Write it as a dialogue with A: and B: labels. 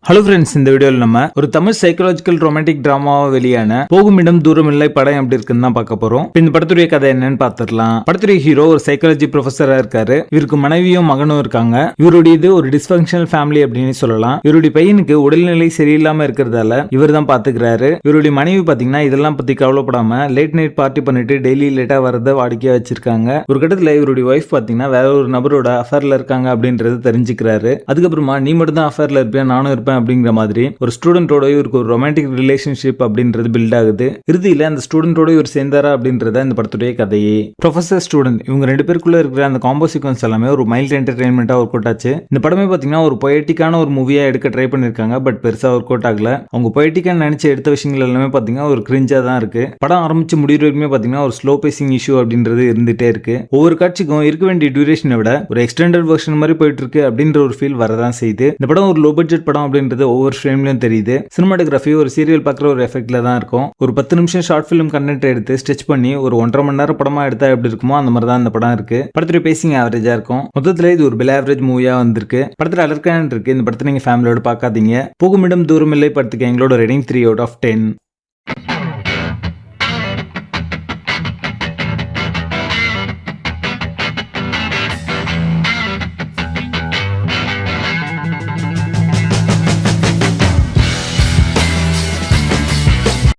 A: Hello friends, இந்த வீடியோவில் நம்ம ஒரு தமிழ் சைக்காலஜிக்கல் ரொமான்டிக் டிராமாவா வெளியான போகும் இடம் தூரம் இல்லை படம் எப்படி இருக்குன்னு தான் பார்க்க போறோம். இந்த படத்துடைய கதை என்னன்னு பார்த்துடலாம். படத்துடைய ஹீரோ ஒரு சைக்காலஜி ப்ரொஃபஸரா இருக்காரு. இவருக்கு மனைவியும் மகனும் இருக்காங்க. இவருடைய இது ஒரு டிஸ்ஃபங்க்ஷனல் ஃபேமிலி அப்படின்னு சொல்லலாம். இவருடைய பையனுக்கு உடல்நிலை சரியில்லாம இருக்கிறதால இவர் தான் பாத்துக்கிறாரு. இவருடைய மனைவி பாத்தீங்கன்னா இதெல்லாம் பத்தி கவலைப்படாம லேட் நைட் பார்ட்டி பண்ணிட்டு டெய்லி லேட்டா வரத வாடிக்கையா வச்சிருக்காங்க. ஒரு கட்டத்துல இவருடைய ஒய்ஃப் பாத்தீங்கன்னா வேற ஒரு நபரோட அஃபேர்ல இருக்காங்க அப்படின்றது தெரிஞ்சுக்கிறாரு. அதுக்கப்புறமா நீ மட்டும் தான் அஃபேர்ல இருப்பேன், நானும் இருப்பேன் அப்படிங்கிற மாதிரி ஒரு ஸ்டூடெண்டோட இவருக்கு ஒரு ரொமான்டிக் ரிலேஷன்ஷிப் அப்படின்றது பில்ட் ஆகுது. இறுதியில அந்த ஸ்டூடெண்டோட இவர் சேர்ந்தாரா அப்படின்றத இந்த படத்துடைய கதையே. ப்ரொஃபசர் ஸ்டூடெண்ட் இவங்க ரெண்டு பேருக்குள்ள இருக்கிற அந்த காம்போ சீக்வன்ஸ் எல்லாமே ஒரு மைல்ட் என்டர்டைன்மெண்டா ஒர்க் அவுட் ஆச்சு. இந்த படமே பாத்தீங்கன்னா ஒரு பொயட்டிக்கான ஒரு மூவியா எடுக்க ட்ரை பண்ணிருக்காங்க. பட் பெருசா ஒர்க் அவுட் ஆகல. அவங்க பொயட்டிக்கா நினைச்சு எடுத்த விஷயங்கள் எல்லாமே பாத்தீங்கன்னா ஒரு கிரிஞ்சா தான் இருக்கு. படம் ஆரம்பிச்சு முடிகிற வரைக்குமே பாத்தீங்கன்னா ஒரு ஸ்லோ பேசிங் இஷ்யூ அப்படின்றது இருந்துட்டே இருக்கு. ஒவ்வொரு காட்சிக்கும் இருக்க வேண்டிய டியூரேஷனை விட ஒரு எக்ஸ்டெண்டட் வெர்ஷன் மாதிரி போயிட்டு இருக்கு அப்படின்ற ஒரு ஃபீல் வரதான் செய்யுது. இந்த படம் ஒரு லோ பட்ஜெட் படம் அப்படின்றது ஒவ்வொரு ஃப்ரேம்லயும் தெரியுது. சினிமாட்டோகிராஃபி ஒரு சீரியல் பார்க்குற ஒரு எஃபெக்ட்ல தான் இருக்கும். ஒரு 10 நிமிஷம் ஷார்ட் ஃபிலிம் கண்டென்ட் எடுத்து ஸ்ட்ரெச் பண்ணி ஒரு 1.5 மணி நேரம் படமா எடுத்தா எப்படி இருக்குமோ அந்த மாதிரி தான் இந்த படம் இருக்கு. படத்துடைய பேசிங் ஆவரேஜா இருக்கும். மொத்தத்துல இது ஒரு பில் ஆவரேஜ் மூவியா வந்திருக்கு. படத்துல அலர்கான் இருக்கு. இந்த படத்தை நீங்க ஃபேமிலியோட பார்க்காதீங்க. போகுமிடம் தூரமில்லை படத்துக்கு எங்களோட ரேட்டிங் 3 out of 10.